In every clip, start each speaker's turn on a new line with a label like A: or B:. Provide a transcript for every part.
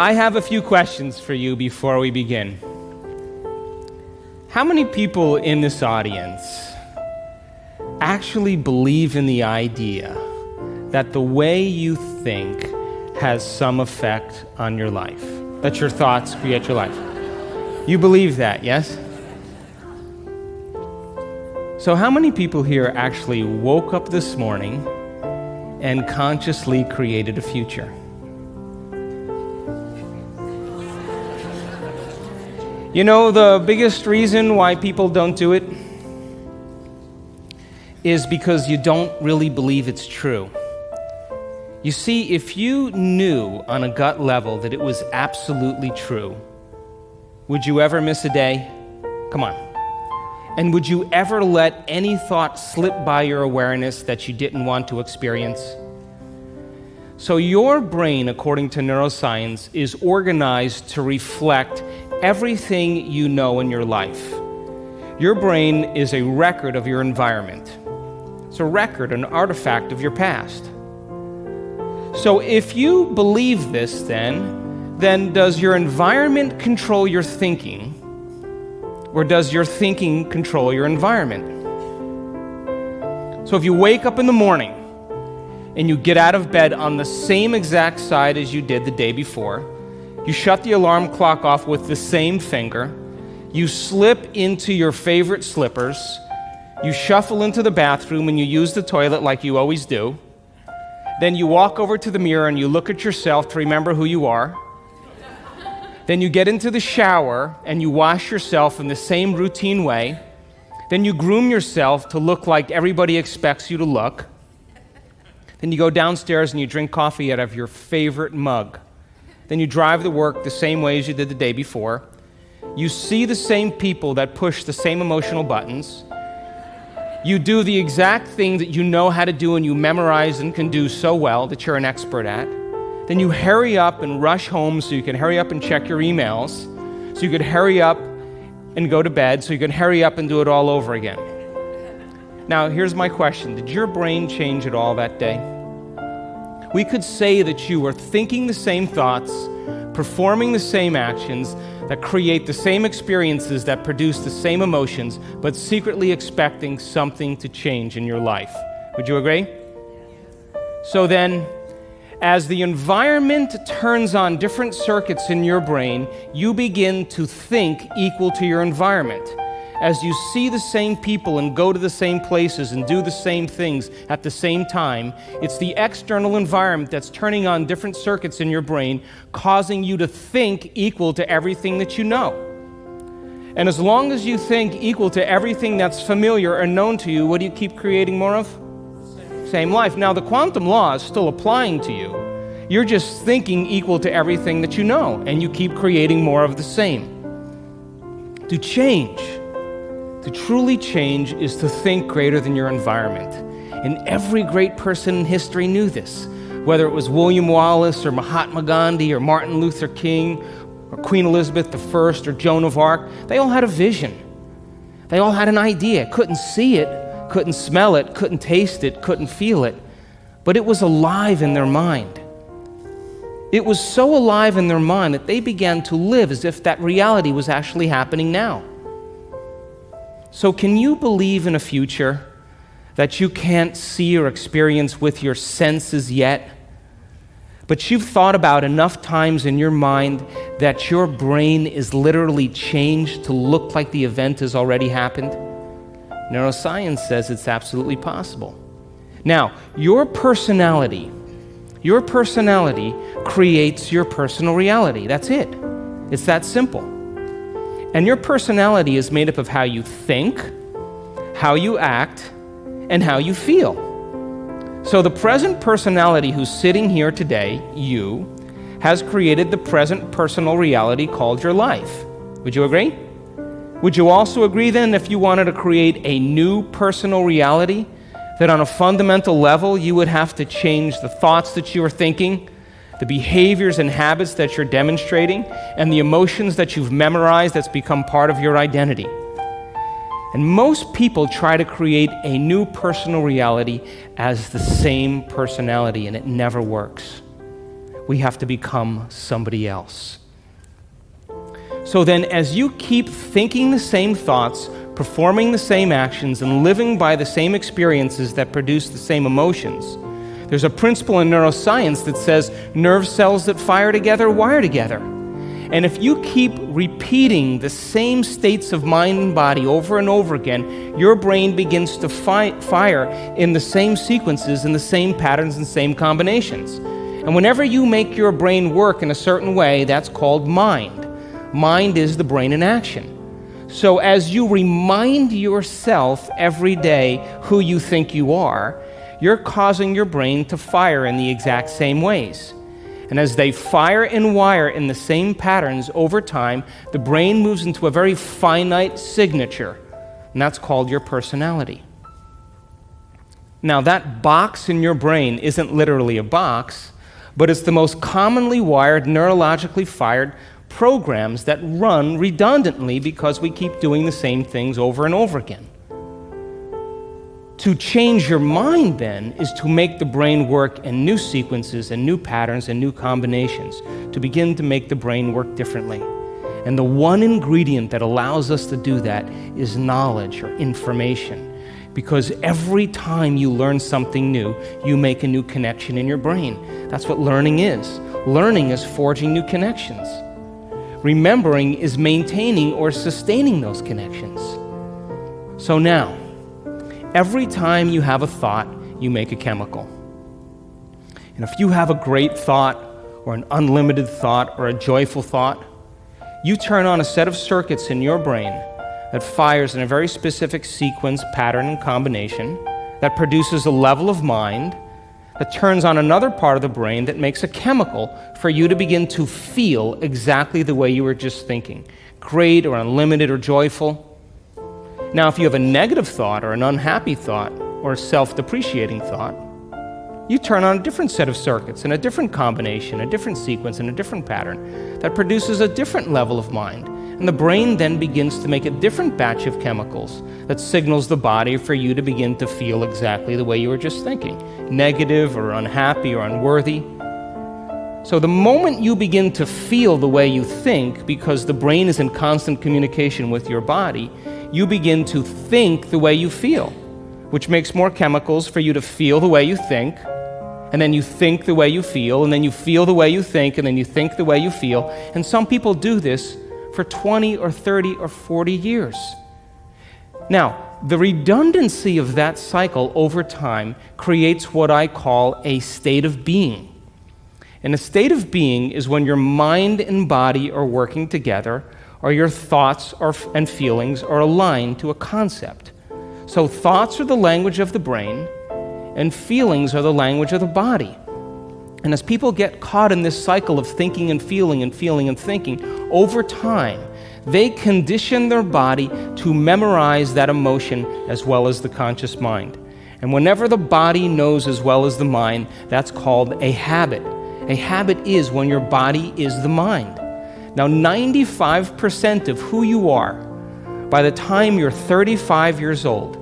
A: I have a few questions for you before we begin. How many people in this audience actually believe in the idea that the way you think has some effect on your life? That your thoughts create your life? You believe that, yes? So how many people here actually woke up this morning and consciously created a future? You know, the biggest reason why people don't do it is because you don't really believe it's true. You see, if you knew on a gut level that it was absolutely true, would you ever miss a day? Come on. And would you ever let any thought slip by your awareness that you didn't want to experience? So your brain, according to neuroscience, is organized to reflect everything you know in your life. Your brain is a record of your environment. It's a record, an artifact of your past. So if you believe this, then does your environment control your thinking, or does your thinking control your environment? So if you wake up in the morning and you get out of bed on the same exact side as you did the day before, you shut the alarm clock off with the same finger, you slip into your favorite slippers, you shuffle into the bathroom and you use the toilet like you always do, then you walk over to the mirror and you look at yourself to remember who you are, then you get into the shower and you wash yourself in the same routine way, then you groom yourself to look like everybody expects you to look, then you go downstairs and you drink coffee out of your favorite mug. Then you drive to work the same way as you did the day before. You see the same people that push the same emotional buttons. You do the exact thing that you know how to do and you memorize and can do so well that you're an expert at. Then you hurry up and rush home so you can hurry up and check your emails, so you could hurry up and go to bed, so you can hurry up and do it all over again. Now, here's my question. Did your brain change at all that day? We could say that you were thinking the same thoughts, performing the same actions, that create the same experiences, that produce the same emotions, but secretly expecting something to change in your life. Would you agree? So then, as the environment turns on different circuits in your brain, you begin to think equal to your environment. As you see the same people and go to the same places and do the same things at the same time, it's the external environment that's turning on different circuits in your brain, causing you to think equal to everything that you know. And as long as you think equal to everything that's familiar and known to you, what do you keep creating more of? Same life. Now, the quantum law is still applying to you. You're just thinking equal to everything that you know, and you keep creating more of the same. To change, to truly change, is to think greater than your environment. And every great person in history knew this. Whether it was William Wallace or Mahatma Gandhi or Martin Luther King or Queen Elizabeth I or Joan of Arc, they all had a vision. They all had an idea. Couldn't see it, couldn't smell it, couldn't taste it, couldn't feel it, but it was alive in their mind. It was so alive in their mind that they began to live as if that reality was actually happening now. So can you believe in a future that you can't see or experience with your senses yet, but you've thought about enough times in your mind that your brain is literally changed to look like the event has already happened? Neuroscience says it's absolutely possible. Now, your personality creates your personal reality. That's it. It's that simple. And your personality is made up of how you think, how you act, and how you feel. So the present personality who's sitting here today, you, has created the present personal reality called your life. Would you agree? Would you also agree then, if you wanted to create a new personal reality, that on a fundamental level you would have to change the thoughts that you are thinking, the behaviors and habits that you're demonstrating, and the emotions that you've memorized that's become part of your identity? And most people try to create a new personal reality as the same personality, and it never works. we have to become somebody else. So then, as you keep thinking the same thoughts, performing the same actions, and living by the same experiences that produce the same emotions, there's a principle in neuroscience that says nerve cells that fire together wire together. And if you keep repeating the same states of mind and body over and over again, your brain begins to fire in the same sequences, in the same patterns and same combinations. And whenever you make your brain work in a certain way, that's called mind. Mind is the brain in action. So as you remind yourself every day who you think you are, you're causing your brain to fire in the exact same ways. And as they fire and wire in the same patterns over time, the brain moves into a very finite signature, and that's called your personality. Now, that box in your brain isn't literally a box, but it's the most commonly wired, neurologically fired programs that run redundantly because we keep doing the same things over and over again. To change your mind, then, is to make the brain work in new sequences and new patterns and new combinations, to begin to make the brain work differently. And the one ingredient that allows us to do that is knowledge or information. Because every time you learn something new, you make a new connection in your brain. That's what learning is. Learning is forging new connections. Remembering is maintaining or sustaining those connections. So now, every time you have a thought, you make a chemical. And if you have a great thought, or an unlimited thought, or a joyful thought, you turn on a set of circuits in your brain that fires in a very specific sequence, pattern, and combination, that produces a level of mind, that turns on another part of the brain that makes a chemical for you to begin to feel exactly the way you were just thinking, great or unlimited or joyful. Now, if you have a negative thought or an unhappy thought or a self-depreciating thought, you turn on a different set of circuits in a different combination, a different sequence, and a different pattern that produces a different level of mind. And the brain then begins to make a different batch of chemicals that signals the body for you to begin to feel exactly the way you were just thinking, negative or unhappy or unworthy. So the moment you begin to feel the way you think, because the brain is in constant communication with your body, you begin to think the way you feel, which makes more chemicals for you to feel the way you think, and then you think the way you feel, and then you feel the way you think, and then you think the way you feel. And some people do this for 20 or 30 or 40 years. Now, the redundancy of that cycle over time creates what I call a state of being. And a state of being is when your mind and body are working together, or your thoughts and feelings are aligned to a concept. So thoughts are the language of the brain, and feelings are the language of the body. And as people get caught in this cycle of thinking and feeling and feeling and thinking, over time, they condition their body to memorize that emotion as well as the conscious mind. And whenever the body knows as well as the mind, that's called a habit. A habit is when your body is the mind. Now, 95% of who you are by the time you're 35 years old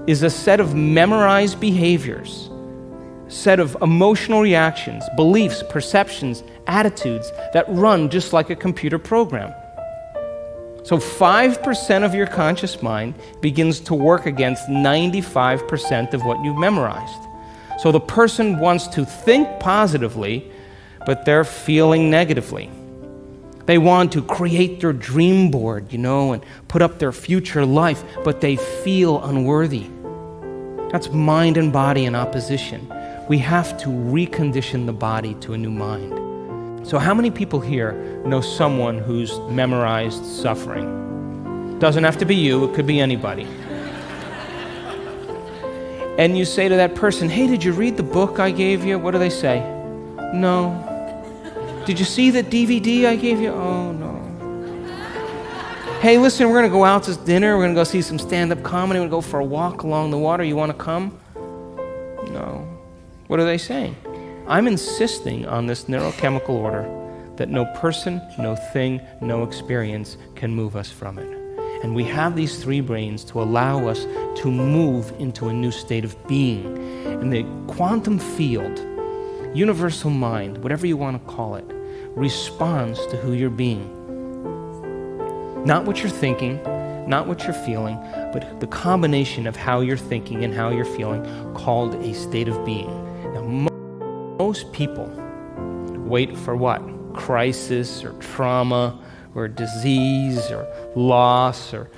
A: is a set of memorized behaviors, set of emotional reactions, beliefs, perceptions, attitudes that run just like a computer program. So 5% of your conscious mind begins to work against 95% of what you've memorized. So the person wants to think positively, but they're feeling negatively. They want to create their dream board, and put up their future life, but they feel unworthy. That's mind and body in opposition. We have to recondition the body to a new mind. So how many people here know someone who's memorized suffering? Doesn't have to be you, it could be anybody. And you say to that person, hey, did you read the book I gave you? What do they say? No. Did you see the DVD I gave you? Oh, no. Hey, listen, we're going to go out to dinner. We're going to go see some stand-up comedy. We're going to go for a walk along the water. You want to come? No. What are they saying? I'm insisting on this neurochemical order that no person, no thing, no experience can move us from it. And we have these three brains to allow us to move into a new state of being. And the quantum field universal mind, whatever you want to call it, responds to who you're being. Not what you're thinking, not what you're feeling, but the combination of how you're thinking and how you're feeling, called a state of being. Now, most people wait for what? Crisis or trauma or disease or loss or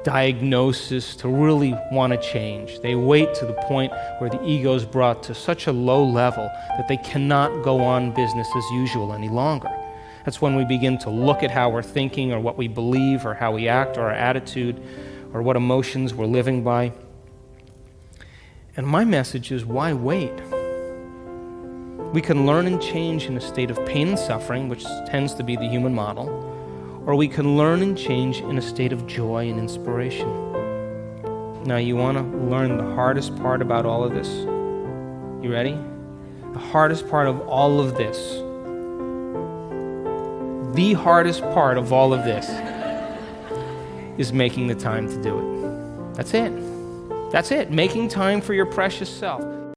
A: diagnosis to really want to change. They wait to the point where the ego is brought to such a low level that they cannot go on business as usual any longer. That's when we begin to look at how we're thinking or what we believe or how we act or our attitude or what emotions we're living by. And my message is, why wait? We can learn and change in a state of pain and suffering, which tends to be the human model, or we can learn and change in a state of joy and inspiration. Now, you want to learn the hardest part about all of this? You ready? The hardest part of all of this, the hardest part of all of this is making the time to do it. That's it. That's it. Making time for your precious self.